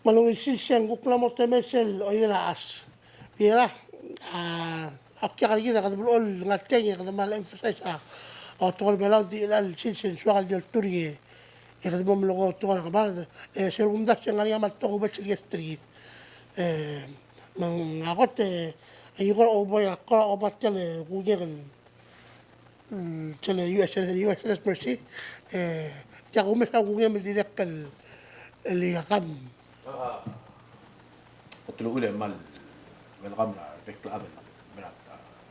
malungit siyang gukla mo temesel o ilaas. Pira, akya kalagina kada bulol ngateng kada mal emphasize o tokol belaw di ilal sinsin suakal del turye. Kada mo mlogo tokol kabal serumdas yang ngani amal toko bet sigestri. Mang akot ayukor oboy akora obat tele kujegan tele USS Mercy. Jago mesa kujegan direct اللي قم قلت له أولى مال بالغمرة بيت الأبل بنات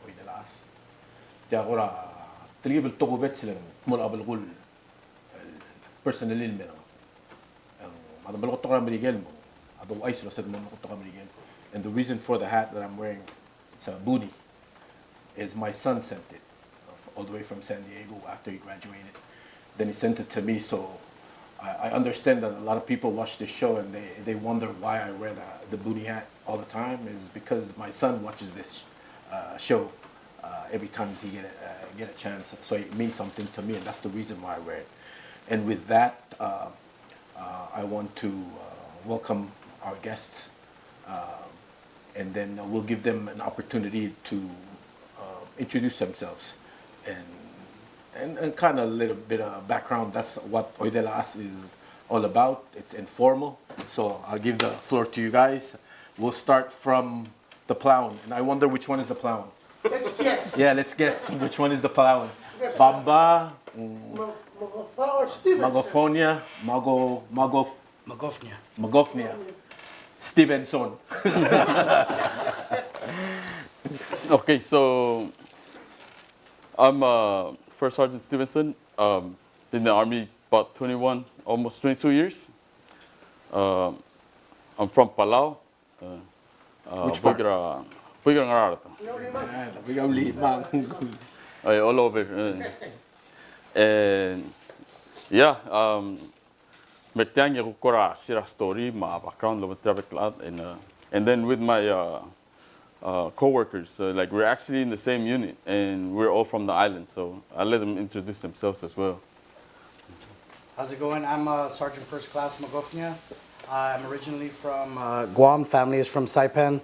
ويدا العاس جا غورا تلقي بالتوغو بيت سلم مول أبل غول personally منه هذا بلغة تقرأ مريجل مو هذا أيس لو سد من تقرأ مريجل and the reason for the hat that I'm wearing it's a booty is my son sent it all the way from San Diego after he graduated then he sent it to me so I understand that a lot of people watch this show and they wonder why I wear the booty hat all the time is because my son watches this show every time he get a chance. So it means something to me and that's the reason why I wear it. And with that, I want to welcome our guests and then we'll give them an opportunity to introduce themselves and kind of a little bit of background. That's what Oidel is all about. It's informal. So I'll give the floor to you guys. We'll start from the Palau. And I wonder which one is the Palau. Let's guess. Yeah, let's guess which one is the Palau. Bamba, Magofna, Magofna, Stevenson. Okay, so I'm First Sergeant Stevenson. Been in the Army about 21, almost 22 years. I'm from Palau. Which part? All over. And yeah, mertiang kora sira story ma background lo and then with my co-workers, like we're actually in the same unit and we're all from the island, so I let them introduce themselves as well. How's it going? I'm Sergeant First Class Magofna. I'm originally from Guam. Family is from Saipan.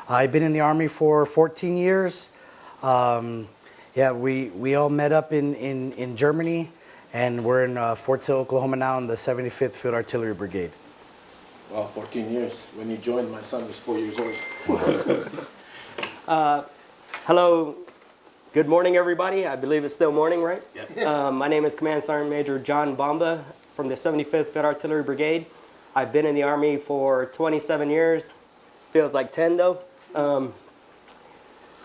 I've been in the Army for 14 years. Yeah, we all met up in Germany, and we're in Fort Sill, Oklahoma now in the 75th Field Artillery Brigade. Well, 14 years. When he joined, my son was 4 years old. Hello, good morning everybody. I believe it's still morning, right? Yeah. My name is Command Sergeant Major John Bamba from the 75th Field Artillery Brigade. I've been in the Army for 27 years. Feels like 10 though.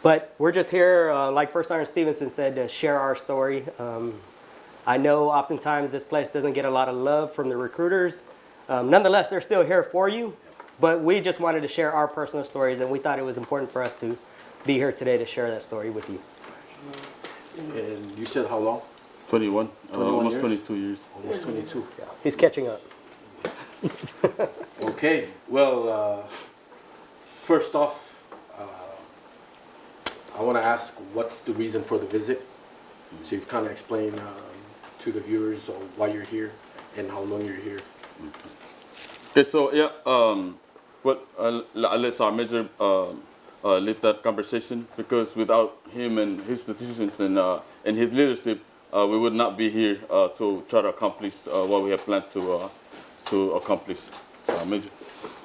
But we're just here, like First Sergeant Stevenson said, to share our story. I know oftentimes this place doesn't get a lot of love from the recruiters. Nonetheless, they're still here for you. But we just wanted to share our personal stories, and we thought it was important for us to be here today to share that story with you. And you said how long? 21, 21 almost years? 22 years. Almost 22. Yeah. He's catching up. Okay, well, first off, I want to ask what's the reason for the visit? So you've kind of explained to the viewers why you're here and how long you're here. Okay, so yeah, well, I'll let our Major lead that conversation because without him and his decisions and his leadership, we would not be here to try to accomplish what we have planned to accomplish. So, Major.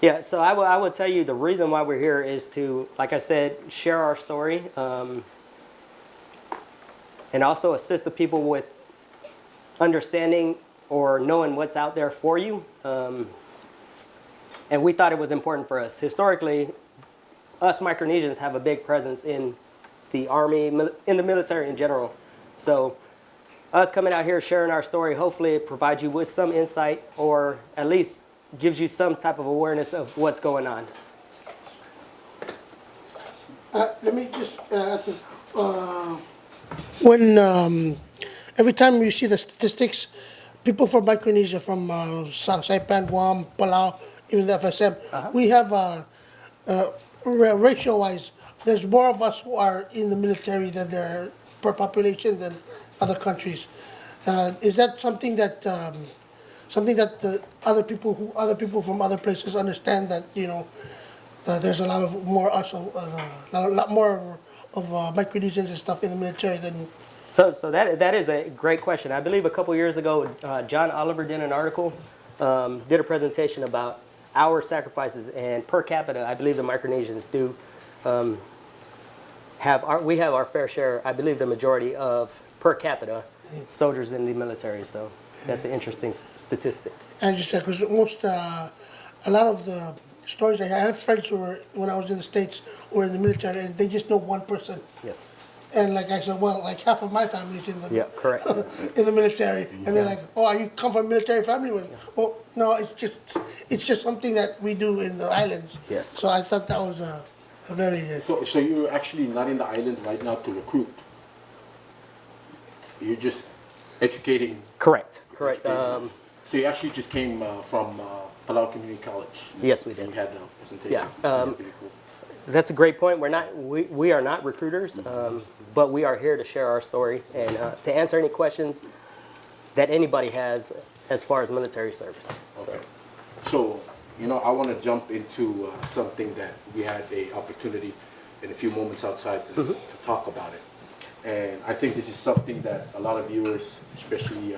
Yeah, so I will tell you the reason why we're here is to, like I said, share our story and also assist the people with understanding or knowing what's out there for you. And we thought it was important for us. Historically, us Micronesians have a big presence in the Army, in the military in general. So us coming out here sharing our story, hopefully it provides you with some insight or at least gives you some type of awareness of what's going on. Let me just when every time you see the statistics, people from Micronesia, from Saipan, Guam, Palau, even the FSM, we have ratio-wise, there's more of us who are in the military than there per population than other countries. Is that something that something that other people from other places understand that there's a lot of more lot more of Micronesians and stuff in the military than. So that is a great question. I believe a couple years ago, John Oliver did an article, did a presentation about our sacrifices, and per capita, I believe the Micronesians do have our fair share. I believe the majority of per capita soldiers in the military. So that's an interesting statistic. And just because a lot of the stories I had friends who were, when I was in the States, were in the military, and they just know one person. Yes. And like I said, well, like half of my family's in the Correct. in the military, and they're like, "Oh, you come from a military family?" Well, no, it's just something that we do in the islands. Yes. So I thought that was a very. So you're actually not in the islands right now to recruit. You're just educating. Correct. educating. So you actually just came from Palau Community College. Yes, we did. You had the presentation. Yeah. Pretty cool. That's a great point. We are not recruiters, but we are here to share our story and to answer any questions that anybody has as far as military service. Okay. So, I want to jump into something that we had a opportunity in a few moments outside to talk about it. And I think this is something that a lot of viewers, especially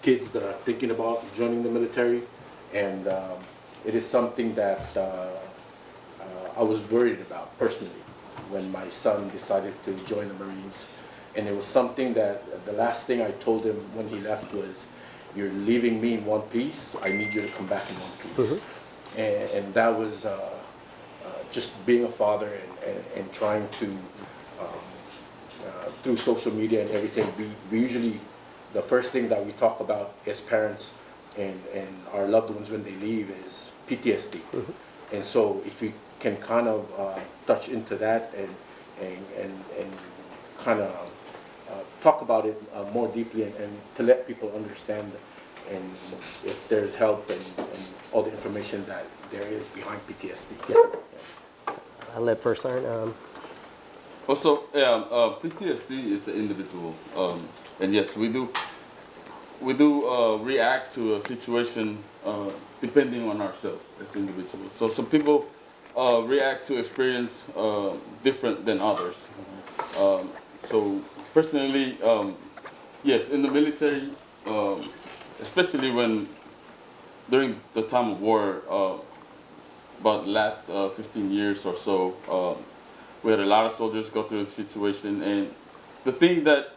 kids that are thinking about joining the military, and it is something that I was worried about personally when my son decided to join the Marines. And it was something that the last thing I told him when he left was, "You're leaving me in one piece. I need you to come back in one piece." And that was just being a father and trying to, through social media and everything, we usually, the first thing that we talk about as parents and our loved ones when they leave is PTSD. And so if we can kind of touch into that and kind of talk about it more deeply and to let people understand and if there's help and all the information that there is behind PTSD. I'll let First Sergeant. Also, PTSD is an individual, and yes, we do react to a situation depending on ourselves as individuals. So some people react to experience different than others. So personally, yes, in the military, especially during the time of war, about the last 15 years or so, we had a lot of soldiers go through the situation. And the thing that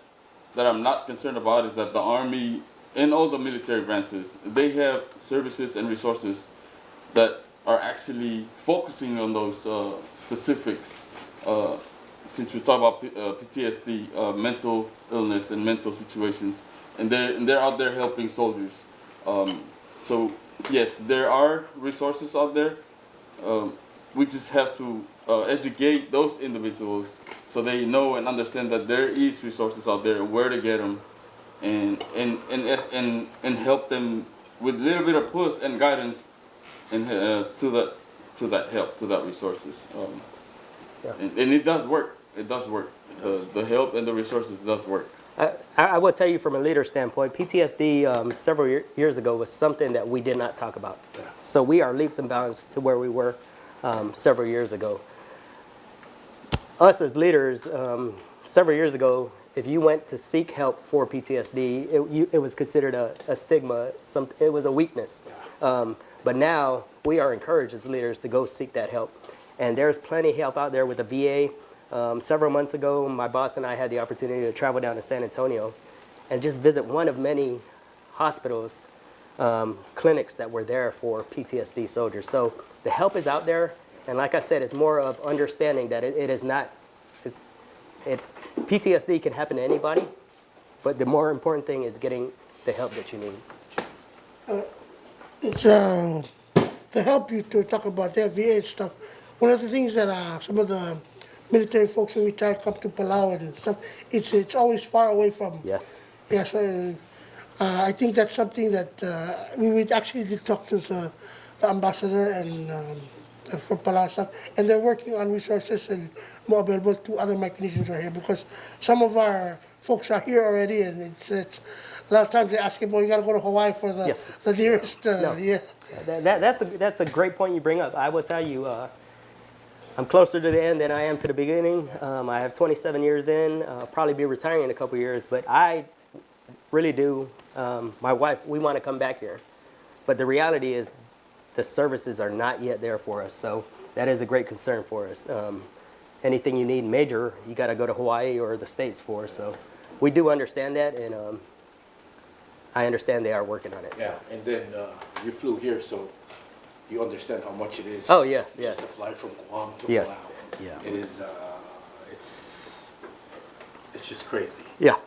I'm not concerned about is that the Army and all the military branches, they have services and resources that are actually focusing on those specifics. Since we talk about PTSD, mental illness and mental situations, and they're out there helping soldiers. So yes, there are resources out there. We just have to educate those individuals so they know and understand that there is resources out there, where to get them, and help them with a little bit of push and guidance and to that help, to that resources. And it does work. It does work. The help and the resources does work. I will tell you from a leader standpoint, PTSD several years ago was something that we did not talk about. Yeah. So we are leaps and bounds to where we were several years ago. Us as leaders, several years ago, if you went to seek help for PTSD, it was considered a stigma. It was a weakness. But now we are encouraged as leaders to go seek that help. And there's plenty of help out there with the VA. Several months ago, my boss and I had the opportunity to travel down to San Antonio and just visit one of many hospitals, clinics that were there for PTSD soldiers. So the help is out there. And like I said, it's more of understanding that it is not, PTSD can happen to anybody, but the more important thing is getting the help that you need. It's to help you to talk about the VA and stuff. One of the things that some of the military folks who retire come to Palau and stuff, it's always far away from. Yes. Yes, I think that's something that we would actually did talk to the ambassador and from Palau stuff, and they're working on resources and more available to other Micronesians who are here because some of our folks are here already, and it's a lot of times they ask him, well, you got to go to Hawaii for the, Yes. the nearest, No. yeah. That's a great point you bring up. I will tell you, I'm closer to the end than I am to the beginning. I have 27 years in. I'll probably be retiring in a couple years, but I really do. My wife, we want to come back here, but the reality is, the services are not yet there for us. So that is a great concern for us. Anything you need major, you got to go to Hawaii or the States for. So we do understand that, and I understand they are working on it. Yeah, So. and then you flew here, so you understand how much it is. Oh, yes, yes. Just to fly from Guam to Yes. Palau. Yeah. It is, it's just crazy. Yeah.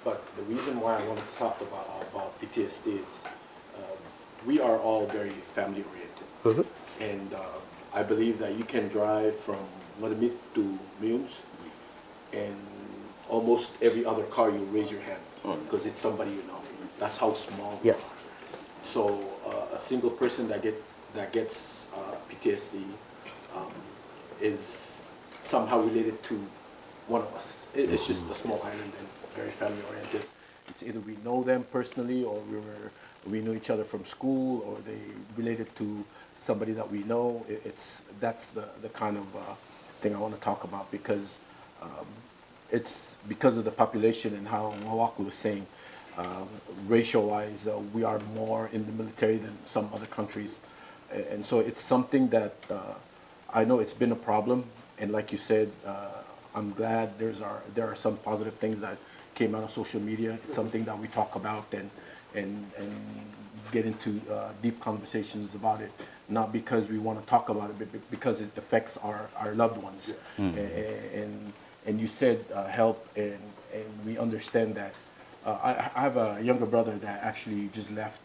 But the reason why I wanted to talk about PTSD is we are all very family oriented. And I believe that you can drive from Malamit to Mills, and almost every other car you raise your hand because it's somebody you know. That's how small. we Yes. are. So a single person that gets PTSD is somehow related to one of us. It's just a small island and very family oriented. It's either we know them personally, or we know each other from school, or they related to somebody that we know. That's the kind of thing I want to talk about, because it's because of the population and how Mawako was saying, racial-wise, we are more in the military than some other countries. And so it's something that I know it's been a problem. And like you said, I'm glad there are some positive things that came out of social media. It's something that we talk about and get into deep conversations about it, not because we want to talk about it, but because it affects our loved ones. And you said help, and we understand that. I have a younger brother that actually just left,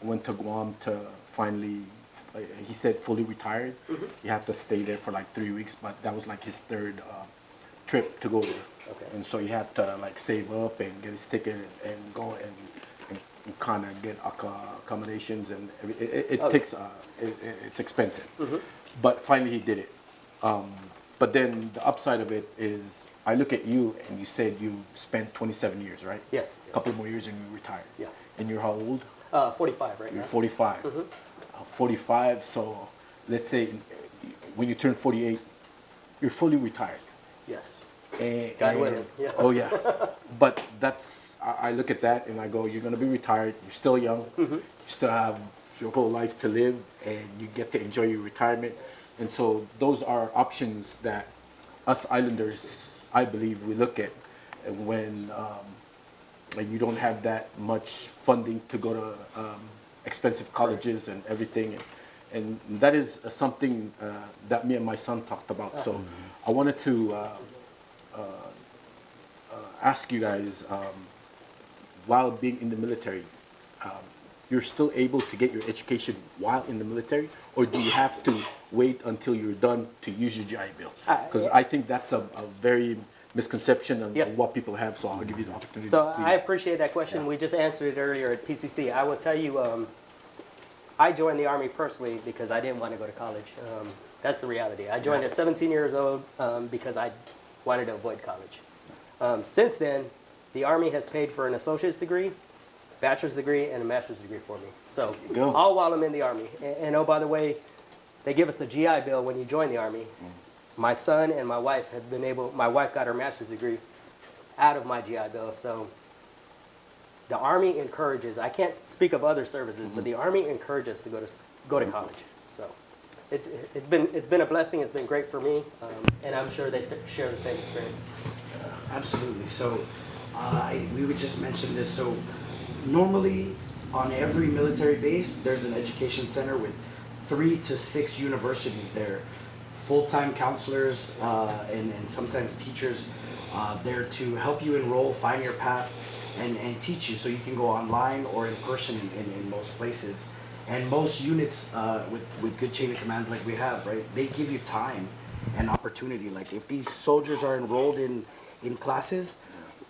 went to Guam to finally, he said fully retired. He had to stay there for like 3 weeks, but that was like his third trip to go there. Okay. And so he had to like save up and get his ticket and go and kind of get accommodations, and it takes, it's expensive. But finally he did it. But then the upside of it is, I look at you and you said you spent 27 years, right? Yes. A couple more years and you retired. Yeah. And you're how old? 45 right You're now. 45. 45, so let's say when you turn 48, you're fully retired. Yes. And, God willing, yeah. Oh yeah. But that's, I look at that and I go, you're going to be retired, you're still young, you still have your whole life to live, and you get to enjoy your retirement. And so those are options that us islanders, I believe, we look at when you don't have that much funding to go to expensive colleges and everything. And that is something that me and my son talked about. So I wanted to ask you guys, while being in the military, you're still able to get your education while in the military, or do you have to wait until you're done to use your GI Bill? Because I think that's a very misconception of Yes. what people have, so I'll give you the opportunity. So please. I appreciate that question. We just answered it earlier at PCC. I will tell you, I joined the Army personally because I didn't want to go to college. That's the reality. I joined at 17 years old because I wanted to avoid college. Since then, the Army has paid for an associate's degree, bachelor's degree, and a master's degree for me. So you go. all while I'm in the Army. And oh, by the way, they give us a GI Bill when you join the Army. My son and my wife have been able, my wife got her master's degree out of my GI Bill. So the Army encourages, I can't speak of other services, but the Army encourages to go to college. So it's been a blessing. It's been great for me, and I'm sure they share the same experience. Absolutely. So we would just mention this. So normally on every military base, there's an education center with 3 to 6 universities there, full-time counselors and sometimes teachers there to help you enroll, find your path, and teach you, so you can go online or in person in most places. And most units with good chain of commands like we have, right, they give you time and opportunity. Like if these soldiers are enrolled in classes,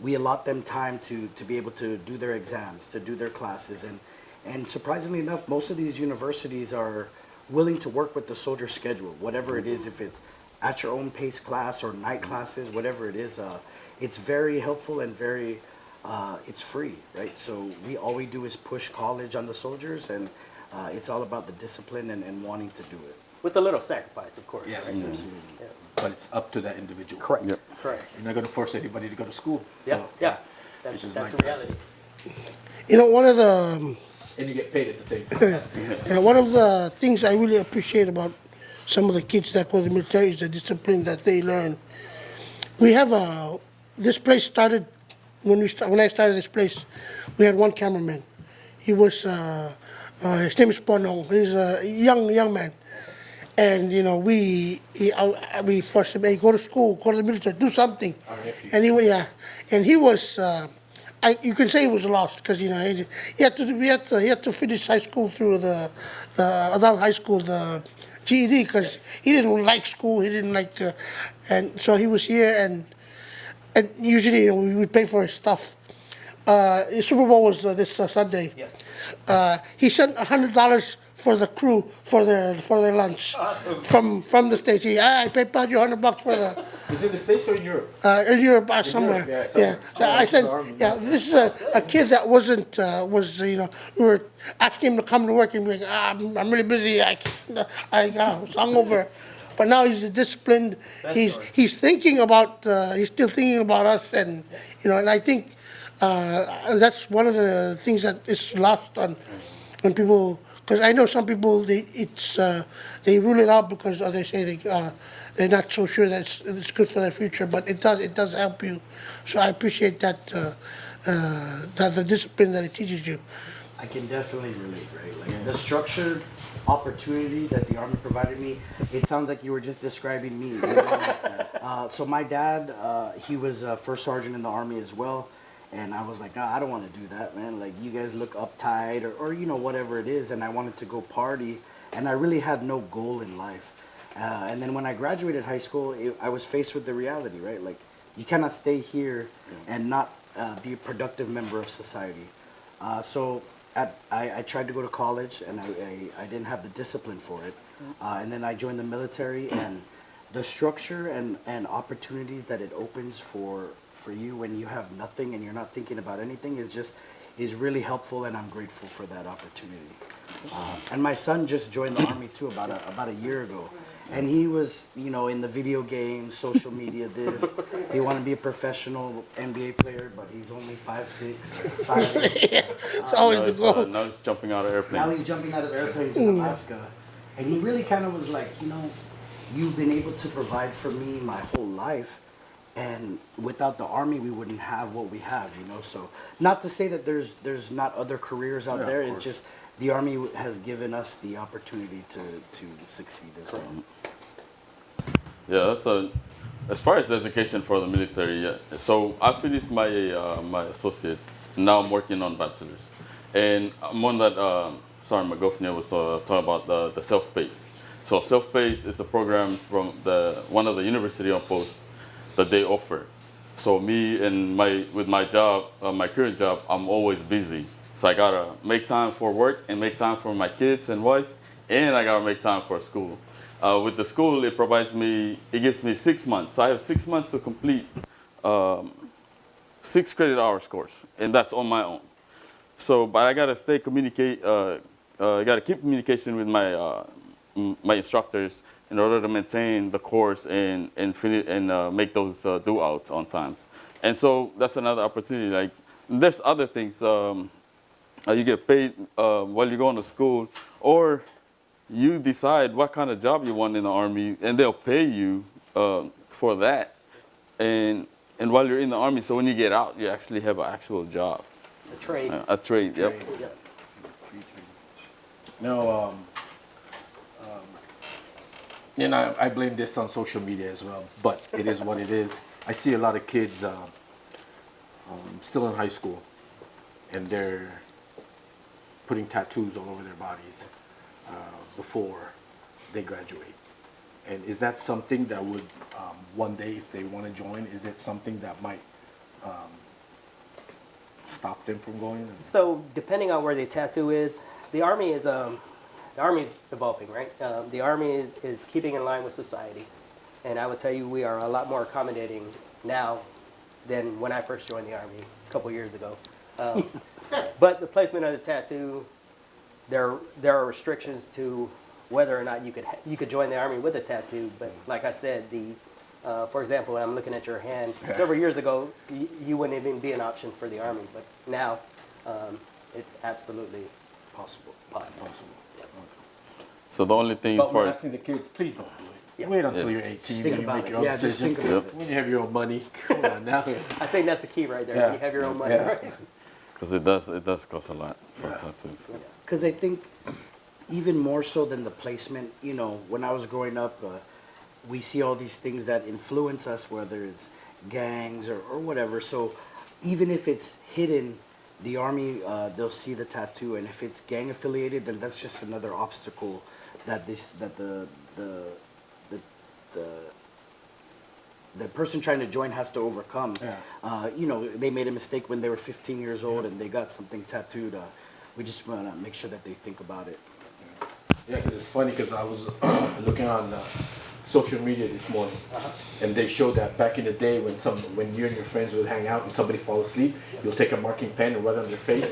we allot them time to be able to do their exams, to do their classes. And surprisingly enough, most of these universities are willing to work with the soldier schedule, whatever it is, if it's at your own pace class or night classes, whatever it is. It's very helpful and very it's free, right? So all we do is push college on the soldiers, and it's all about the discipline and wanting to do it. With a little sacrifice, of course. Yes. Right? Absolutely. Yeah. But it's up to that individual. Correct. Yep. Correct. You're not going to force anybody to go to school. Yeah. So, Yeah. It's just That's like the reality. You know, one of the And you get paid at the same time. one of the things I really appreciate about some of the kids that go to the military is the discipline that they learn. We have this place started when I started this place. We had one cameraman. He was his name is Ponong. He's a young man, and you know we forced him, hey, go to school, go to the military, do something. And he was. You can say he was lost because he had to finish high school through the adult high school, the GED, because he didn't like school. He didn't like, and so he was here, and usually we would pay for his stuff. Super Bowl was this Sunday. Yes. He sent $100 for the crew for their lunch from the States. I paid you $100 for the. Is it in the States or in Europe? In Europe, somewhere. Europe, yeah, So somewhere. I said, Yeah. this is a kid that we were asking him to come to work and be like, I'm really busy. I can't. I was hungover. But now he's disciplined. He's thinking about. He's still thinking about us, and and I think that's one of the things that is lost on when people. Because I know some people they rule it out because they say they're not so sure that it's good for their future, but it does help you. So I appreciate that the discipline that it teaches you. I can definitely relate, right? Like the structured opportunity that the Army provided me, it sounds like you were just describing me. So my dad, he was a first sergeant in the Army as well. And I was like, I don't want to do that, man. Like, you guys look uptight or whatever it is. And I wanted to go party. And I really had no goal in life. And then when I graduated high school, I was faced with the reality, right? Like, you cannot stay here and not be a productive member of society. So I tried to go to college, and I didn't have the discipline for it. And then I joined the military, and the structure and opportunities that it opens for you when you have nothing and you're not thinking about anything is really helpful, and I'm grateful for that opportunity. And my son just joined the Army too about a year ago, and he was in the video games, social media. He wanted to be a professional NBA player, but he's only 5'6", 5'8". It's always the goal. Now he's jumping out of airplanes. Now he's jumping out of airplanes in Alaska, and he really kind of was like, you've been able to provide for me my whole life. And without the Army, we wouldn't have what we have, So, not to say that there's not other careers out there. It's just the Army has given us the opportunity to succeed as well. Yeah, as far as education for the military. Yeah. So I finished my my associates. Now I'm working on bachelor's, and I'm on that. Magofna was talking about the self-paced. So self-paced is a program from one of the university on post that they offer. So me and with my job, my current job, I'm always busy. So I gotta make time for work and make time for my kids and wife, and I gotta make time for school. With the school, it gives me 6 months. So I have 6 months to complete 6 credit hours course, and that's on my own. So, but I gotta I gotta keep communication with my instructors in order to maintain the course and make those due outs on times. And so that's another opportunity. Like, there's other things. You get paid while you're going to school, or you decide what kind of job you want in the Army, and they'll pay you for that. And while you're in the Army, so when you get out, you actually have an actual job. A trade. A trade, yep. Yep. Now, I blame this on social media as well, but it is what it is. I see a lot of kids still in high school, and they're putting tattoos all over their bodies before they graduate. And is that something that would, one day, if they want to join, is it something that might stop them from going? So depending on where the tattoo is, the Army is evolving, right? The Army is keeping in line with society. And I would tell you we are a lot more accommodating now than when I first joined the Army a couple years ago. But the placement of the tattoo, there are restrictions to whether or not you could join the Army with a tattoo. But like I said, for example, when I'm looking at your hand, several years ago, you wouldn't even be an option for the Army. But now, it's absolutely possible. So the only thing But as we're far as asking the kids, please don't do it. Yeah. Wait until Yes. you're 18 Think when you about make it. your own Yeah, just decision. think about it. When you have your own money, come on now. I think that's the key right there. Yeah. When you have your own money, Yeah. right? because it does cost a lot for tattoos. Because I think even more so than the placement, you know, when I was growing up, we see all these things that influence us, whether it's gangs or whatever. So even if it's hidden, the Army, they'll see the tattoo, and if it's gang affiliated, then that's just another obstacle that the person trying to join has to overcome. Yeah. You know, they made a mistake when they were 15 years old and they got something tattooed. We just want to make sure that they think about it. Yeah, because it's funny because I was looking on social media this morning, and they showed that back in the day when you and your friends would hang out and somebody fall asleep, you'll take a marking pen and rub it on their face,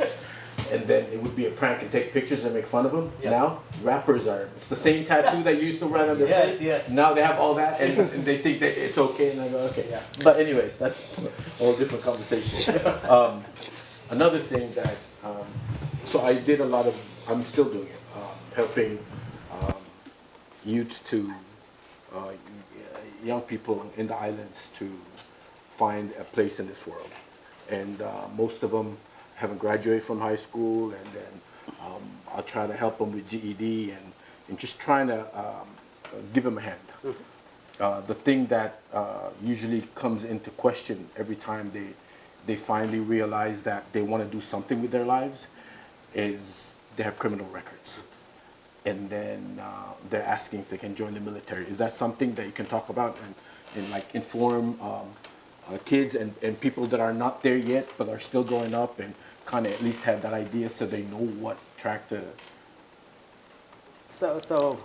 and then it would be a prank and take pictures and make fun of them. Now rappers it's the same tattoo that you used to write on their face. Yes. Now they have all that and they think that it's okay, and I go okay. Yeah. But anyways, that's a whole different conversation. Another thing that so I did a lot of, I'm still doing it, helping youths to young people in the islands to find a place in this world, and most of them haven't graduated from high school, and then I'll try to help them with GED and just trying to give them a hand. The thing that usually comes into question every time they finally realize that they want to do something with their lives is they have criminal records. And then they're asking if they can join the military. Is that something that you can talk about and like inform kids and people that are not there yet but are still growing up and kind of at least have that idea so they know what track to... So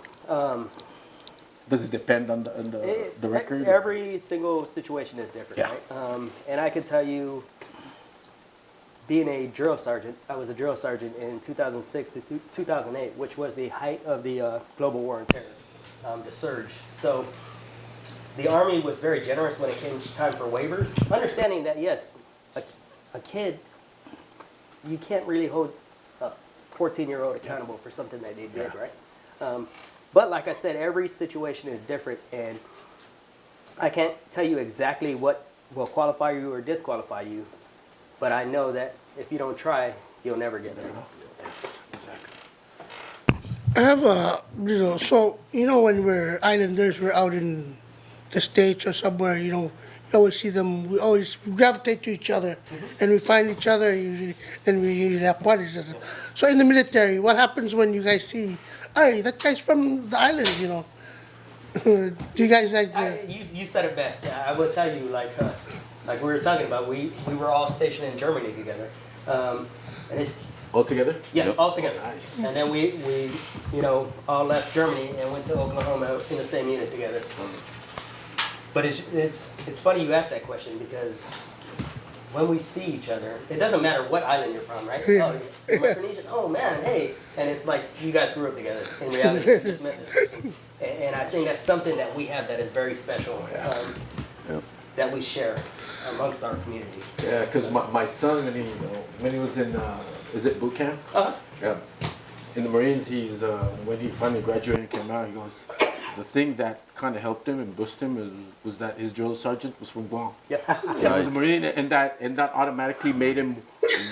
Does it depend on the record? Every single situation is different, Yeah. right? And I can tell you, being a drill sergeant, I was a drill sergeant in 2006 to 2008, which was the height of the global war on terror, the surge. So the Army was very generous when it came time for waivers, understanding that, yes, a kid, you can't really hold a 14-year-old accountable for something that they did, right? But like I said, every situation is different, and I can't tell you exactly what will qualify you or disqualify you, but I know that if you don't try, you'll never get there. Yes, exactly. I have a, so, when we're islanders, we're out in the States or somewhere, you always see them, we always gravitate to each other, and we find each other usually, and we usually have parties. So in the military, what happens when you guys see, hey, that guy's from the islands, Do you guys like... You said it best. I will tell you, like we were talking about, we were all stationed in Germany together. And it's... All together? Yes, all together. Nice. And then we all left Germany and went to Oklahoma in the same unit together. But it's funny you ask that question because when we see each other, it doesn't matter what island you're from, right? Oh, you're Micronesian? Oh man, hey. And it's like you guys grew up together. In reality, you just met this person. And I think that's something that we have that is very special, that we share amongst our communities. Yeah, because my son, when he was in, is it boot camp? Yeah. In the Marines, when he finally graduated and came out, he goes, the thing that kind of helped him and boosted him was that his drill sergeant was from Guam. Yeah. He was a Marine, and that automatically made him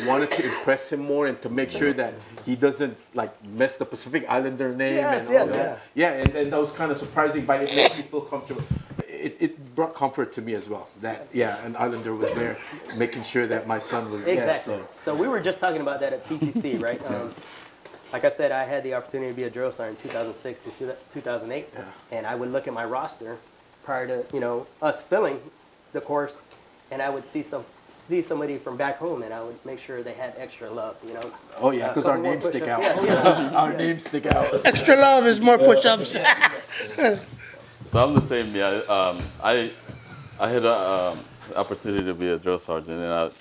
wanted to impress him more and to make sure that he doesn't like mess the Pacific Islander name and all that. Yeah, and that was kind of surprising, but it made me feel comfortable. It brought comfort to me as well that an Islander was there, making sure that my son was Exactly. Yeah, so we were just talking about that at PCC, right? Like I said, I had the opportunity to be a drill sergeant in 2006 to 2008, and I would look at my roster prior to us filling the course, and I would see somebody from back home, and I would make sure they had extra love, Oh yeah, because our names stick out. Yes. Our names stick out. Extra love is more push-ups. So I'm the same. Yeah, I had the opportunity to be a drill sergeant, and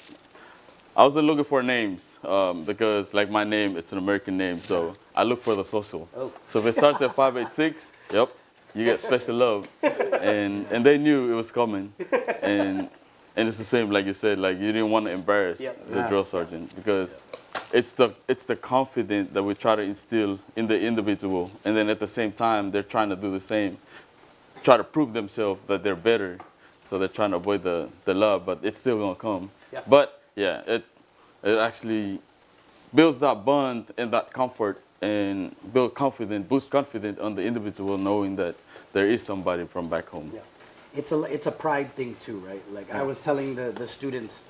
I wasn't looking for names because, like my name, it's an American name, so I look for the social. Oh. So if it starts at 586, yep, you get special love, and they knew it was coming, and it's the same, like you said, like you didn't want to embarrass Yep. the drill sergeant because it's the confidence that we try to instill in the individual, and then at the same time they're trying to do the same, try to prove themselves that they're better, so they're trying to avoid the love, but it's still gonna come. Yeah. But yeah, it actually builds that bond and that comfort and boost confidence on the individual knowing that there is somebody from back home. Yeah. It's a pride thing too, right? Like I was telling the students,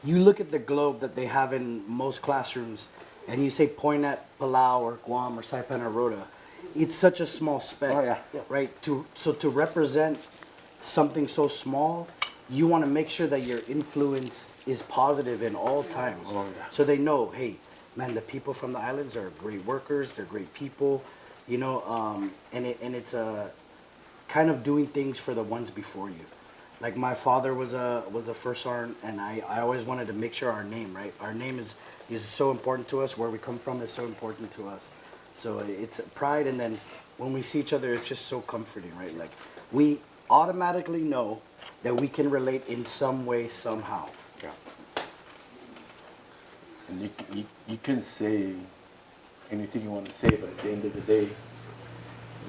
you look at the globe that they have in most classrooms and you say point at Palau or Guam or Saipan or Rota, it's such a small speck, Oh, yeah. right? So to represent something so small, you want to make sure that your influence is positive in all times. Oh, yeah. So they know, hey, man, the people from the islands are great workers, they're great people, you know, and it's a kind of doing things for the ones before you. Like my father was a first sergeant, and I always wanted to make sure our name, right? Our name is so important to us. Where we come from is so important to us. So it's pride, and then when we see each other, it's just so comforting, right? Like we automatically know that we can relate in some way, somehow. Yeah. And you can say anything you want to say, but at the end of the day,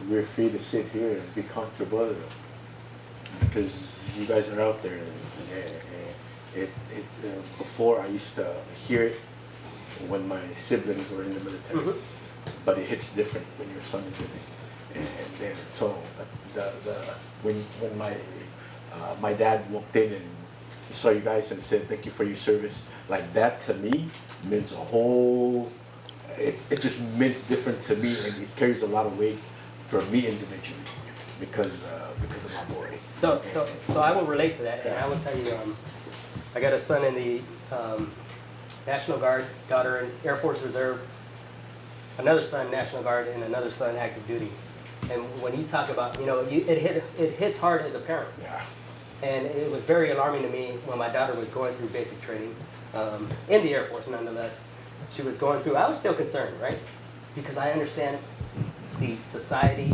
we're free to sit here and be comfortable because you guys are out there. Before I used to hear it when my siblings were in the military, but it hits different when your son is in it. And then so when my dad walked in and he saw you guys and said thank you for your service, like that to me means a whole. It just means different to me, and it carries a lot of weight for me individually because of my boy. So I will relate to that, and I will tell you, I got a son in the National Guard, daughter in Air Force Reserve, another son National Guard, and another son active duty. And when you talk about, you know, it hits hard as a parent. Yeah. And it was very alarming to me when my daughter was going through basic training in the Air Force, nonetheless. She was going through, I was still concerned, right? Because I understand the society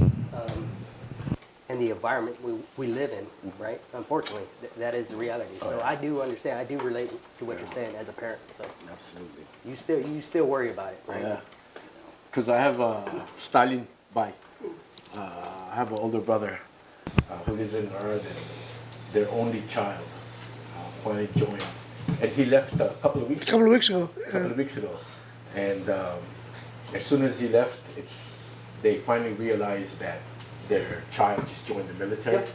and the environment we live in, right? Unfortunately, that is the reality. So I do understand, I do relate to what you're saying as a parent. So Absolutely. you still worry about it, right? Yeah. Because I have a Stalin bike. I have an older brother who lives in Earth, and their only child finally joined. And he left a couple of weeks ago. And as soon as he left, they finally realized that their child just joined the military. Yep.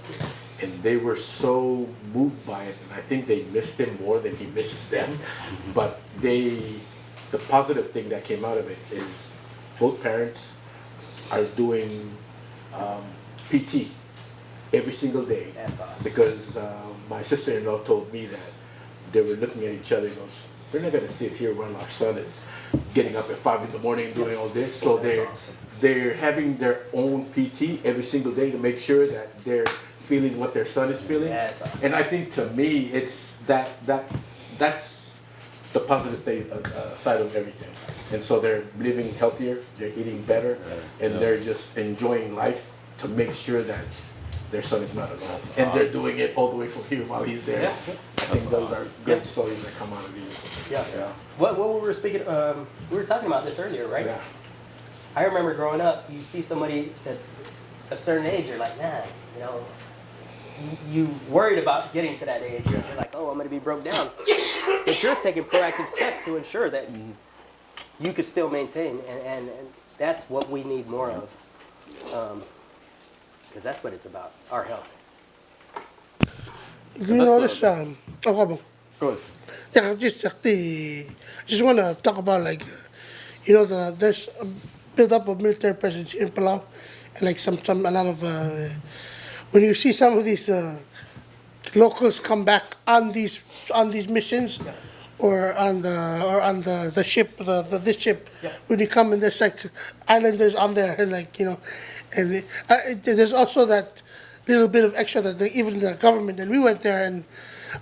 And they were so moved by it, and I think they missed him more than he misses them. But the positive thing that came out of it is both parents are doing PT every single day. That's awesome. Because my sister-in-law told me that they were looking at each other and goes, we're not going to sit here when our son is getting up at 5 in the morning and doing all this. So they're having their own PT every single day to make sure that they're feeling what their son is feeling. That's awesome. And I think to me, it's that's the positive thing, side of everything. And so they're living healthier, they're eating better, and they're just enjoying life to make sure that their son is not alone. And they're doing it all the way from here while he's there. Yeah. I think those are good stories that come out of these. Yeah. What we were speaking, we were talking about this earlier, right? Yeah. I remember growing up, you see somebody that's a certain age, you're like, man, you know, you worried about getting to that age. You're like, oh, I'm going to be broke down. But you're taking proactive steps to ensure that you could still maintain, and that's what we need more of, because that's what it's about, our health. You notice, oh, Go ahead. yeah, just want to talk about like, you know, there's a build up of military presence in Palau, and like a lot of when you see some of these locals come back on these missions, or on the ship, this ship, when you come and there's like islanders on there, and like, you know, and there's also that little bit of extra that even the government, and we went there, and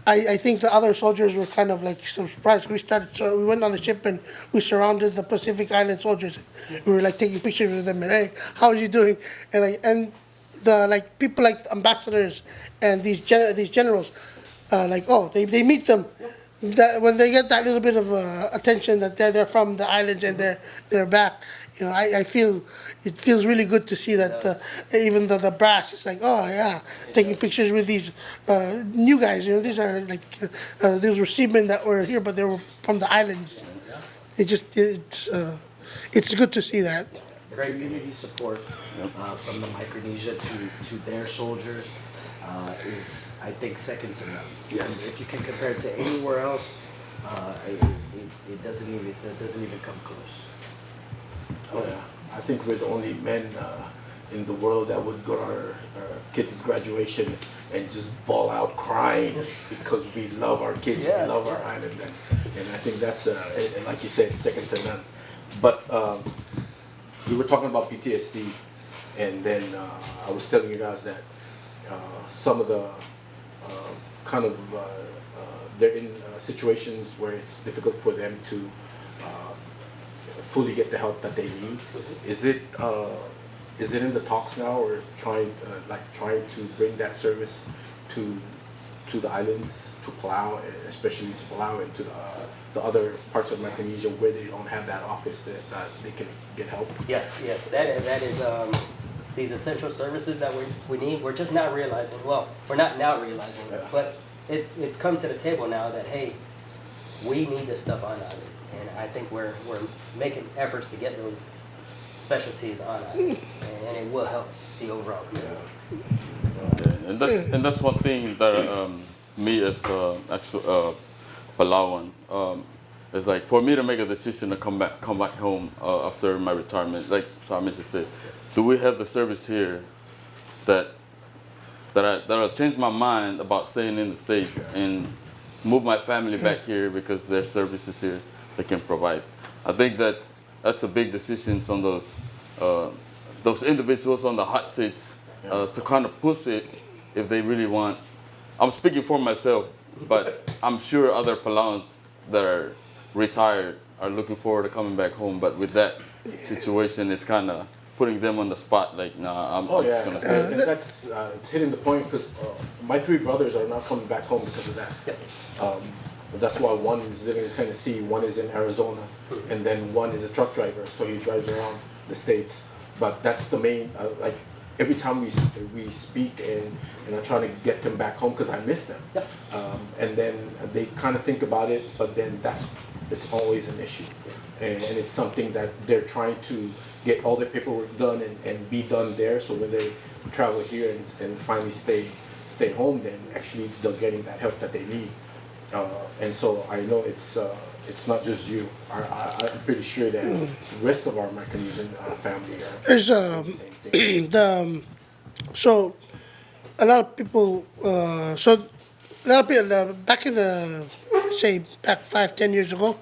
I think the other soldiers were kind of like surprised. So we went on the ship and we surrounded the Pacific Island soldiers. We were like taking pictures with them and hey, how are you doing? And the like people like ambassadors and these generals, like oh they meet them. That when they get that little bit of attention that they're from the islands and they're back, you know, I feel it feels really good to see that even the brass is like, oh yeah, taking pictures with these new guys. You know, these are like these were seamen that were here, but they were from the islands. It's good to see that. Great community support from the Micronesia to their soldiers is, I think, second to none. Yes. And if you can compare it to anywhere else, it doesn't even come close. Oh yeah, I think we're the only men in the world that would go to our kids' graduation and just bawl out crying because we love our kids, Yes, we love our island, and I think that's and like you said, second to none. But we were talking about PTSD, and then I was telling you guys that some of the kind of they're in situations where it's difficult for them to fully get the help that they need. Is it in the talks now, or trying to bring that service to the islands, to Palau, especially to Palau and to the other parts of Micronesia where they don't have that office that they can get help? Yes, that is these essential services that we need. We're just not realizing. Well, we're not now realizing, but it's come to the table now that hey, we need this stuff on island, and I think we're making efforts to get those specialties on island, and it will help the overall community. Yeah, and that's one thing that me as actual Palauan is like for me to make a decision to come back home after my retirement. Like Samis said, do we have the service here that'll change my mind about staying in the States and move my family back here because there's services here they can provide. I think that's a big decision on those individuals on the hot seats to kind of push it if they really want. I'm speaking for myself, but I'm sure other Palauans that are retired are looking forward to coming back home. But with that situation, it's kind of putting them on the spot. Like, nah, I'm just gonna stay. And that's it's hitting the point because my three brothers are not coming back home because of that. But that's why one is living in Tennessee, one is in Arizona, and then one is a truck driver, so he drives around the states. But that's the main like. Every time we speak and I'm trying to get them back home because I miss them, and then they kind of think about it, but then it's always an issue, and it's something that they're trying to get all their paperwork done and be done there, so when they travel here and finally stay home, then actually they're getting that help that they need, and so I know it's not just you. I'm pretty sure that the rest of our Micronesian family are There's the same thing. so a lot of people back in the back 5-10 years ago,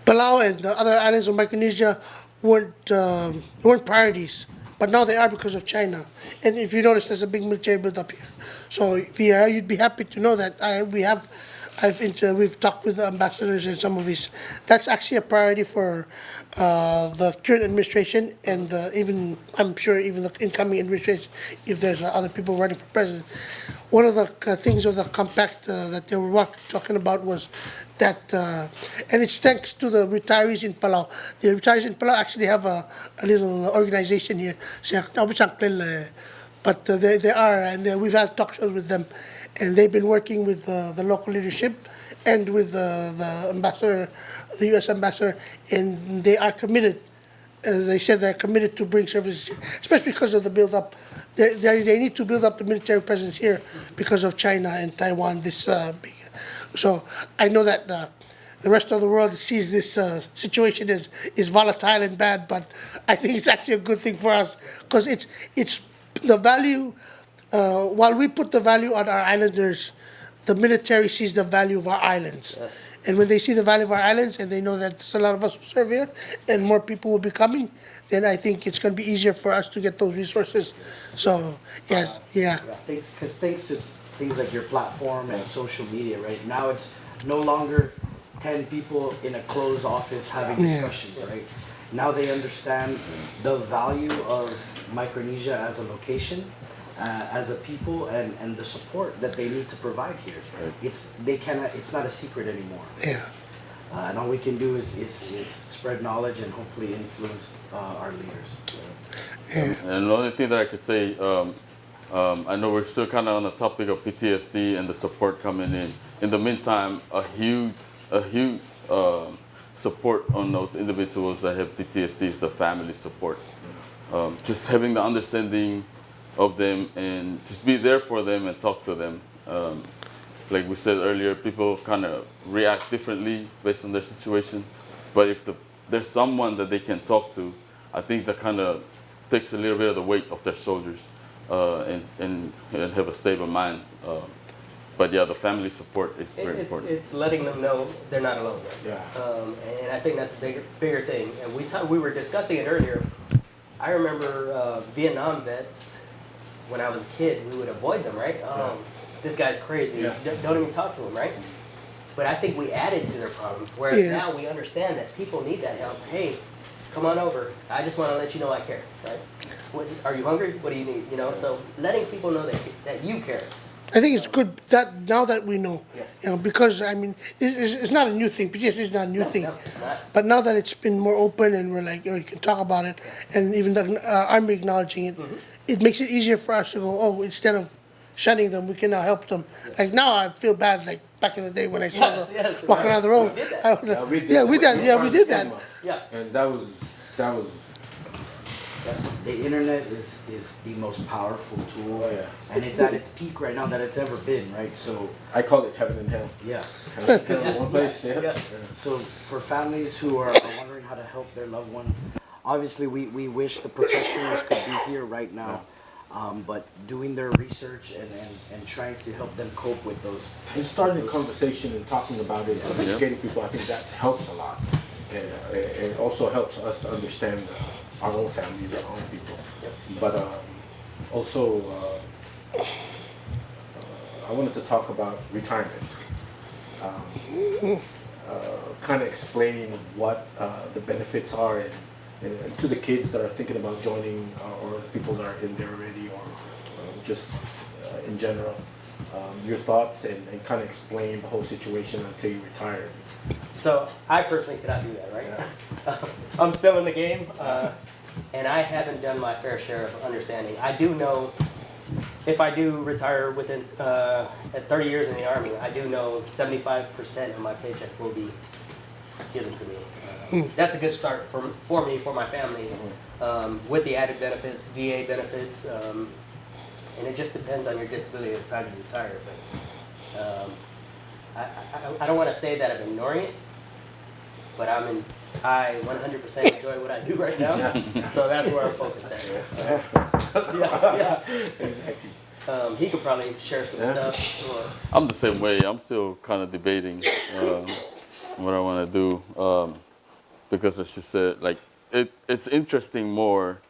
Palau and the other islands of Micronesia weren't priorities, but now they are because of China. And if you notice, there's a big military build-up here. So you'd be happy to know that we've talked with the ambassadors and some of these. That's actually a priority for the current administration and even I'm sure even the incoming administration, if there's other people running for president. One of the things of the compact that they were talking about was that, and it's thanks to the retirees in Palau. The retirees in Palau actually have a little organization here, but they are, and we've had talk shows with them, and they've been working with the local leadership and with the ambassador, the U.S. ambassador, and they are committed. They said they're committed to bring services, especially because of the build-up. They need to build up the military presence here because of China and Taiwan. So I know that the rest of the world sees this situation is volatile and bad, but I think it's actually a good thing for us because it's the value. While we put the value on our islanders, the military sees the value of our islands. Yes. And when they see the value of our islands and they know that there's a lot of us who serve here and more people will be coming, then I think it's going to be easier for us to get those resources. So, yes, yeah. Thanks to things like your platform and social media, right? Now it's no longer 10 people in a closed office having discussions, right? Now they understand the value of Micronesia as a location, as a people, and the support that they need to provide here. It's not a secret anymore. Yeah. And all we can do is spread knowledge and hopefully influence our leaders. And the only thing that I could say, I know we're still kind of on the topic of PTSD and the support coming in. In the meantime, a huge support on those individuals that have PTSD is the family support. Just having the understanding of them and just be there for them and talk to them. Like we said earlier, people kind of react differently based on their situation. But if there's someone that they can talk to, I think that kind of takes a little bit of the weight off their shoulders and have a stable mind. But yeah, the family support is very important. It's letting them know they're not alone. Yeah. And I think that's the bigger thing. And we were discussing it earlier. I remember Vietnam vets, when I was a kid, we would avoid them, right? This guy's crazy. Yeah. Don't even talk to him, right? But I think we added to their problem. Whereas now we understand that people need that help. Hey, come on over. I just want to let you know I care, right? Are you hungry? What do you need? You know, so letting people know that you care. I think it's good that now that we know, Yes. because I mean, it's not a new thing. PTSD is not a new thing. No, it's not. But now that it's been more open and we're like, you can talk about it, and even the Army acknowledging it, it makes it easier for us to go, oh, instead of shunning them, we can now help them. Like now I feel bad, like back in the day when I saw them walking down the road. We did that. We did that. Yeah. And that was The internet is the most powerful tool, Oh, yeah. and it's at its peak right now that it's ever been, right? So, I call it heaven and hell. yeah. Heaven and hell in one place. Yeah. Yeah. So for families who are wondering how to help their loved ones, obviously we wish the professionals could be here right now, but doing their research and trying to help them cope with those. And starting the conversation and talking about it, and educating people, I think that helps a lot. And it also helps us to understand our own families, our own people. But also, I wanted to talk about retirement. Kind of explain what the benefits are and to the kids that are thinking about joining or people that are in there already or just in general. Your thoughts and kind of explain the whole situation until you retire. So I personally cannot do that, right? I'm still in the game, and I haven't done my fair share of understanding. I do know if I do retire within at 30 years in the Army, I do know 75% of my paycheck will be given to me. That's a good start for me, for my family, with the added benefits, VA benefits, and it just depends on your disability at the time you retire. But I don't want to say that I'm ignoring it, but I 100% enjoy what I do right now, so that's where I'm focused at. Yeah. Exactly. He could probably share some stuff. Or, I'm the same way. I'm still kind of debating what I want to do because, as you said, like it's interesting more.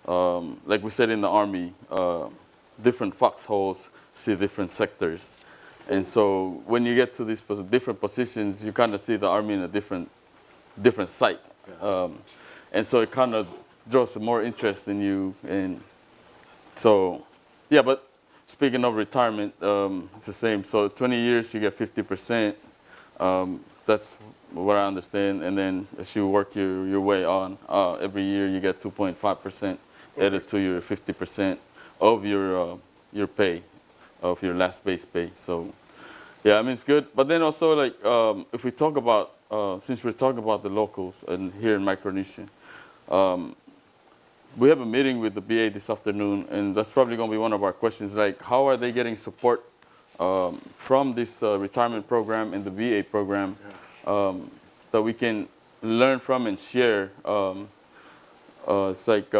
Like we said in the Army, different foxholes see different sectors, and so when you get to these different positions, you kind of see the Army in a different site, and so it kind of draws more interest in you. And so, yeah, but. Speaking of retirement, it's the same. So 20 years, you get 50%. That's what I understand. And then as you work your way on, every year you get 2.5% added to your 50% of your pay, of your last base pay. So, yeah, I mean, it's good. But then also, like, if we talk about, since we're talking about the locals and here in Micronesia, we have a meeting with the BA this afternoon, and that's probably going to be one of our questions, like how are they getting support from this retirement program and the VA program that we can learn from and share. It's like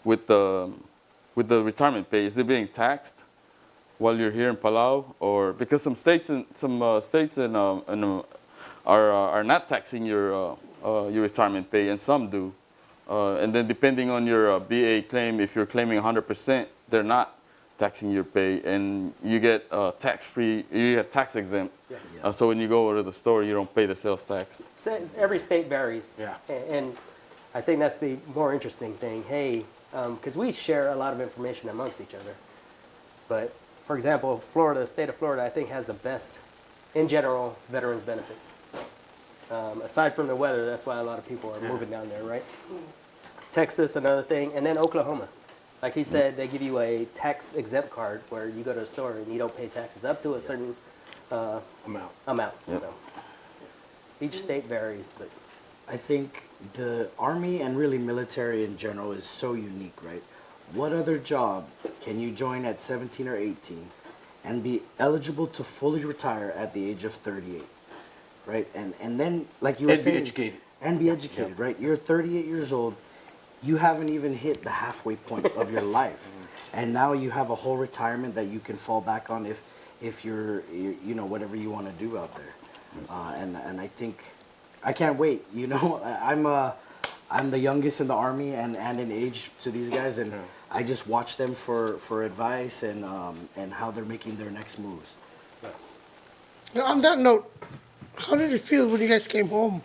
with the retirement pay, is it being taxed while you're here in Palau? Or because some states are not taxing your retirement pay, and some do. And then depending on your BA claim, if you're claiming 100%, they're not taxing your pay, and you get tax-free, you get tax exempt. So when you go to the store, you don't pay the sales tax. Every state varies. Yeah. And I think that's the more interesting thing. Hey, because we share a lot of information amongst each other. But for example, Florida, the state of Florida, I think has the best, in general, veterans benefits. Aside from the weather, that's why a lot of people are moving down there, right? Texas, another thing, and then Oklahoma. Like he said, they give you a tax exempt card where you go to the store and you don't pay taxes up to a certain amount. So each state varies, but I think the Army and really military in general is so unique, right? What other job can you join at 17 or 18 and be eligible to fully retire at the age of 38, right? And then, like you were And be saying, educated. And be educated, right? You're 38 years old. You haven't even hit the halfway point of your life, and now you have a whole retirement that you can fall back on if you're you know, whatever you want to do out there. And I think I can't wait. You know, I'm the youngest in the Army and in age to these guys, and I just watch them for advice and how they're making their next moves. Now, on that note, how did it feel when you guys came home?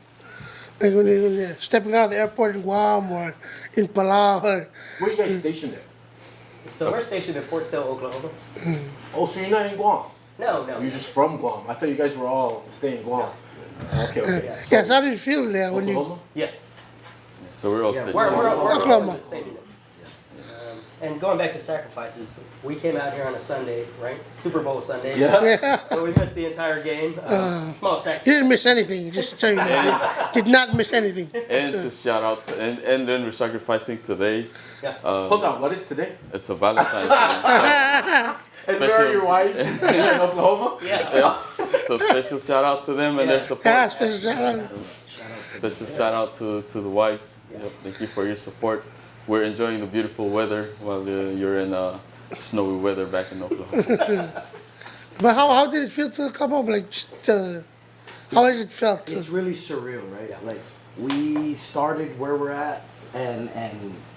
Like when you're stepping out of the airport in Guam or in Palau? Or, Where you guys stationed at? so we're stationed in Fort Sill, Oklahoma. Oh, so you're not in Guam? No. You're just from Guam. I thought you guys were all staying in Guam. Okay. yes, how did it feel there when you? Oklahoma? Yes. So we're all Yeah, stationed. We're Oklahoma. all in the same unit. And going back to sacrifices, we came out here on a Sunday, right? Super Bowl Sunday. Yeah. So we missed the entire game. Small You sacrifice. didn't miss anything. Just to tell you that. You did not miss anything. And to shout out, and then we're sacrificing today. Yeah. Hold on, what is today? It's a Valentine's Day. And where are your wives? In Oklahoma? Yeah. So special shout out to them and their support. Yeah, special shout out. Special shout out to the wives. Yep, thank you for your support. We're enjoying the beautiful weather while you're in snowy weather back in Oklahoma. But how did it feel to come home? Like, just, how has it felt? It's really surreal, right? Like we started where we're at, and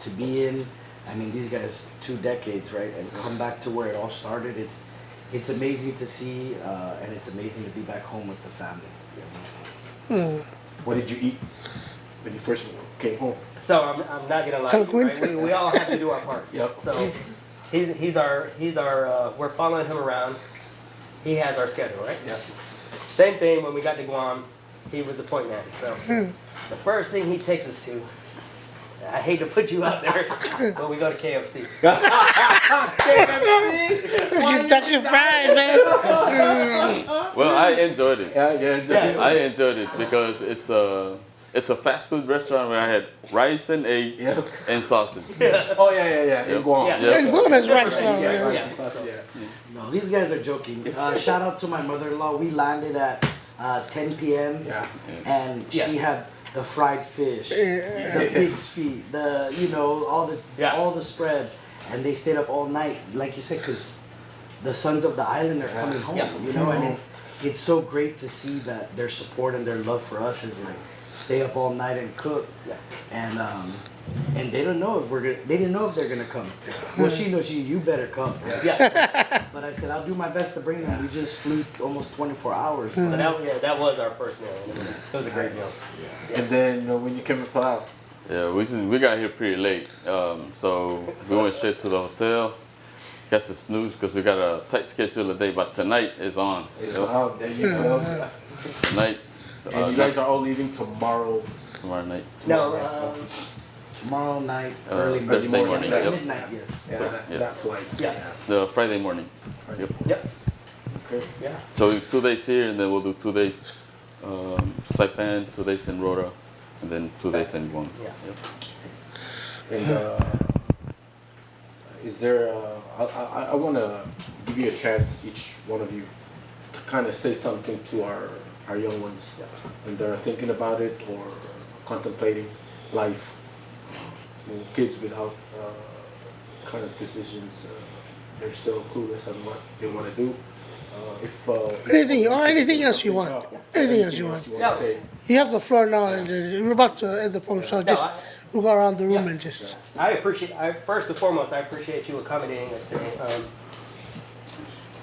to be in, I mean, these guys 2 decades, right? And come back to where it all started. It's amazing to see, and it's amazing to be back home with the family. What did you eat when you first came home? So I'm not gonna lie to you, right? We all have to do our parts. Yep. So he's our we're following him around. He has our schedule, right? Yeah. Same thing when we got to Guam, he was the point man. So the first thing he takes us to, I hate to put you out there, but we go to KFC. Kentucky Fried, man. Well, I enjoyed it. Yeah. I enjoyed it because it's a fast food restaurant where I had rice and eggs and sausage. Oh, yeah. In Guam. Yeah. And Guam has rice now. Yeah, Yeah. rice and sausage, No, these guys are joking. Shout out to my mother-in-law. We landed at 10 p.m. Yeah. and Yes. she had the fried fish, the pig's feet, all the spread, and they stayed up all night, like you said, because the sons of the island are coming home. Yeah. You know, and it's so great to see that their support and their love for us is like stay up all night and cook, and they don't know if they didn't know if they're gonna come. Well, she knows you better come. Yeah. But I said I'll do my best to bring them. We just flew almost 24 hours. So that was our first meal. And it was a great meal. And then, when you came to Palau, Yeah, we got here pretty late, so we went straight to the hotel. Got to snooze because we got a tight schedule today, but tonight is on. there you go. Tonight, And you guys are all leaving tomorrow. tomorrow night. No, Tomorrow night, early Thursday morning. Yep. midnight, yes. Yeah, that flight. yes. The Friday morning. Yep. Yep. Okay. Yeah. So 2 days here, and then we'll do 2 days Saipan, 2 days in Rota, and then 2 days in Guam. Yeah. Yep. And is there? I want to give you a chance, each one of you, to kind of say something to our young ones, and they're thinking about it or contemplating life. Kids without kind of decisions, they're still clueless on what they want to do. Anything else you want. Anything else you want. to say? You have the floor now, and we're about to end the program, so just we'll go around the room and just. First and foremost, I appreciate you accommodating us today.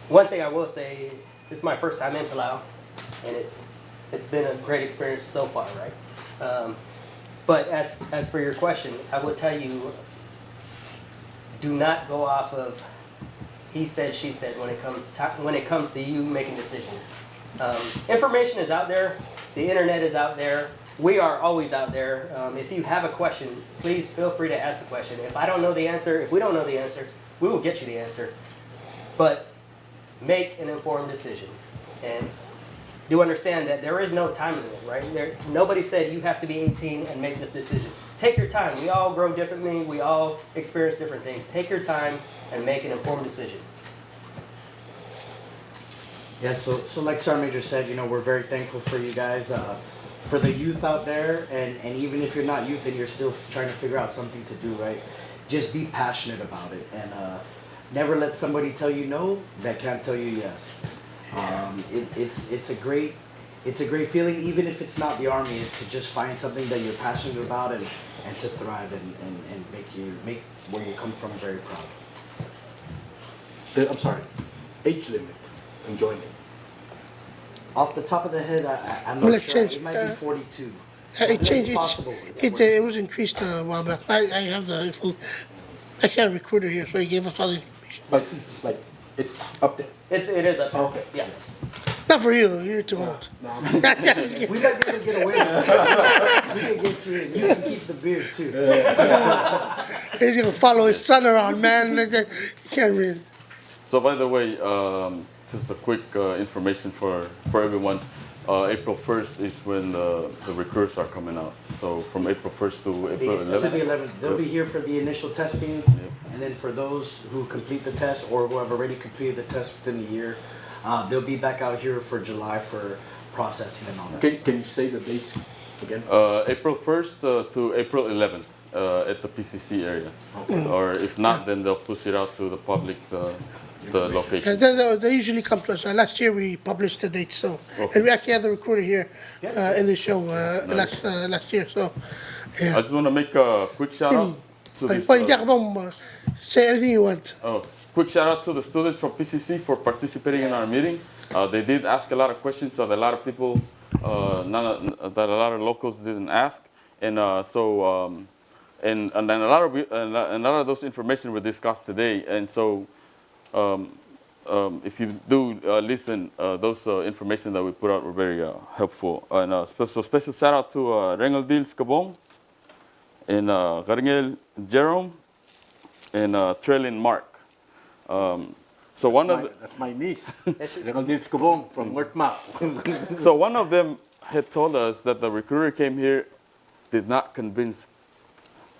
one thing I will say, this is my first time in Palau, and it's been a great experience so far, right? But as for your question, I will tell you, do not go off of he said, she said when it comes to you making decisions. Information is out there, the internet is out there, we are always out there. If you have a question, please feel free to ask the question. If I don't know the answer, if we don't know the answer, we will get you the answer. But make an informed decision. And do understand that there is no time limit, right? Nobody said you have to be 18 and make this decision. Take your time. We all grow differently. We all experience different things. Take your time and make an informed decision. Yeah, so like Sergeant Major said, we're very thankful for you guys, for the youth out there, and even if you're not youth and you're still trying to figure out something to do, right? Just be passionate about it, and never let somebody tell you no that can't tell you yes. It's a great feeling, even if it's not the Army, to just find something that you're passionate about and to thrive and make where you come from very proud. I'm sorry, age limit in joining. Off the top of the head, I'm Well, not it sure. changed, It might be 42. It changed. It's possible. It was increased a while back. I have the info. I got a recruiter here, so he gave us all the information. Like it's up there. It is up there. Okay. Yeah. Not for you. You're too old. Just kidding. We might be able to get away with it. We can get you in. You can keep the beard too. He's gonna follow his son around, man. You can't read. So by the way, just a quick information for everyone. April 1st is when the recruits are coming out. So from April 1st to April 11th. To the 11th. They'll be here for the initial testing, and then for those who complete the test or who have already completed the test within the year, they'll be back out here for July for processing and all that. Can you say the dates again? April 1st to April 11th at the PCC area. Or if not, then they'll push it out to the public, the location. They usually come to us. Last year we published the dates, so and we actually had the recruiter here in the show last year. So yeah. I just want to make a quick shout out to this. Say anything you want. Quick shout out to the students from PCC for participating in our meeting. They did ask a lot of questions that a lot of people, that a lot of locals didn't ask, and and then a lot of those information were discussed today, and so. If you do listen, those information that we put out were very helpful. And special shout out to Rengeldil Skabong and Garngel Jerome and Trellin Mark. So That's my niece, Rengeldil Skabong from Workmap. So one of them had told us that the recruiter came here did not convince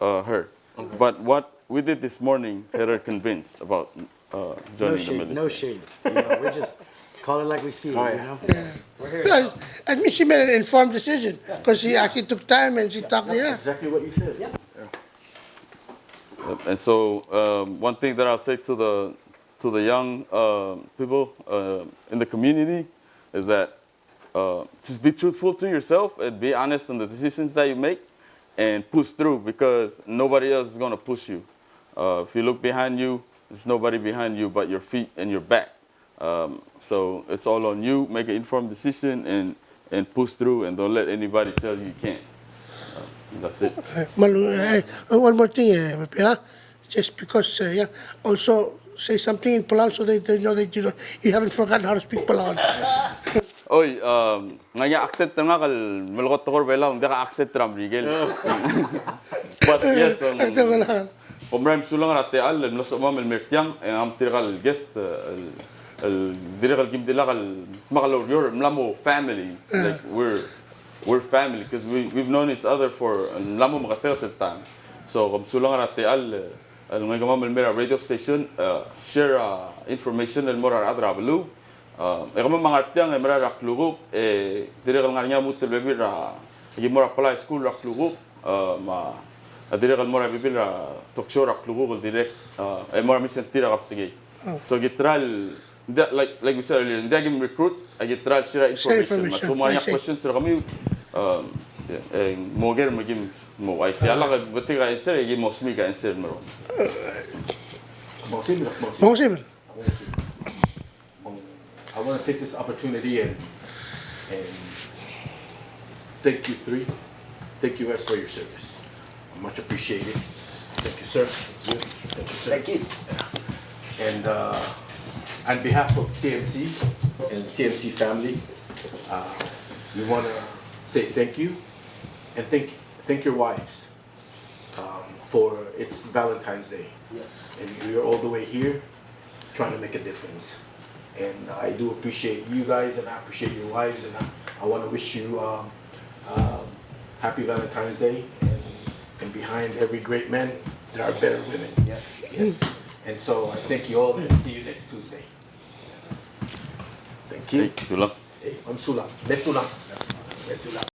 her. Okay. But what we did this morning had her convinced about joining the military. No shade. We just call it like we see it, We're here. Yeah, I mean, she made an informed decision because she actually took time and she talked. Yeah. Exactly what you said. Yeah. And so one thing that I'll say to the young people in the community is that just be truthful to yourself and be honest in the decisions that you make and push through, because nobody else is going to push you. If you look behind you, there's nobody behind you but your feet and your back. So it's all on you. Make an informed decision and push through, and don't let anybody tell you can't. That's it. One more thing, Pira, just because, also say something in Palau so they know that you haven't forgotten how to speak Palau. Oy, ngaya accent na kal malukot tokor bela, hindi ka accent ram Rigel. But yes, Omram sulang rate al nasa umam mertiang, am tirakal guest, tirakal gimdila kal makalor your mlamo family, like we're family because we've known each other for mlamo makatiratil time. So kung sulang rate al ngayon gamam mera radio station, share information el morar adrabalu. Kami mga artiang mera rakluguk, tirakal nga niya mutil bebir gimora Palau school rakluguk, direct mora bibila talkshow rakluguk direct mora mission tira kapsige. So gitral like we said earlier, hindi agim recruit, gitral share information. Masumanya questions sila kami moger magim mo ay kaya ka buti ka answer gim mosmi ka answer mo. Mosibir. want to take this opportunity and thank you three. Thank you guys for your service. Much appreciated. Thank you, sir. Thank you, sir. Thank you. And on behalf of TMC and TMC family, we want to say thank you and thank your wives for it's Valentine's Day. Yes. And you're all the way here trying to make a difference. And I do appreciate you guys and I appreciate your wives and I want to wish you happy Valentine's Day. And behind every great man, there are better women. Yes. Yes. And so I thank you all and see you next Tuesday. Yes. Thank you. Sulam. Hey, I'm Sulam. Besulam. Besulam.